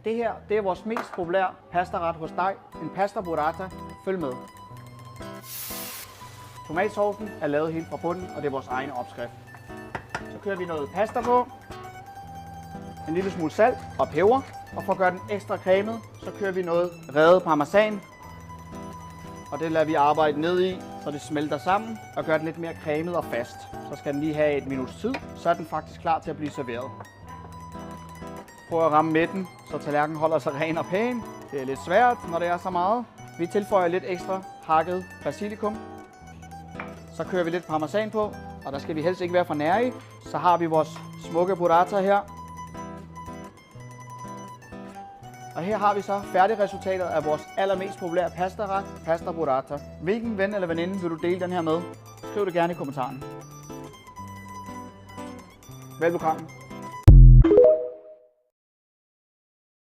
Det her, det er vores mest populære pastaret hos dig. En pasta burrata. Følg med. Tomatsaucen er lavet helt fra bunden, og det er vores egen opskrift. Så kører vi noget pasta på. En lille smule salt og peber. Og for at gøre den ekstra cremet, så kører vi noget revet parmesan. Og det lader vi arbejde ned i, så det smelter sammen og gør den lidt mere cremet og fast. Så skal den lige have et minuts tid, så er den faktisk klar til at blive serveret. Prøv at ramme midten, så tallerkenen holder sig ren og pæn. Det er lidt svært, når det er så meget. Vi tilføjer lidt ekstra hakket basilikum. Så kører vi lidt parmesan på, og der skal vi helst ikke være for nære i. Så har vi vores smukke burrata her. Og her har vi så færdigresultatet af vores allermest populære pastaret, pasta burrata. Hvilken ven eller veninde vil du dele den her med? Skriv det gerne i kommentaren. Velbekomme.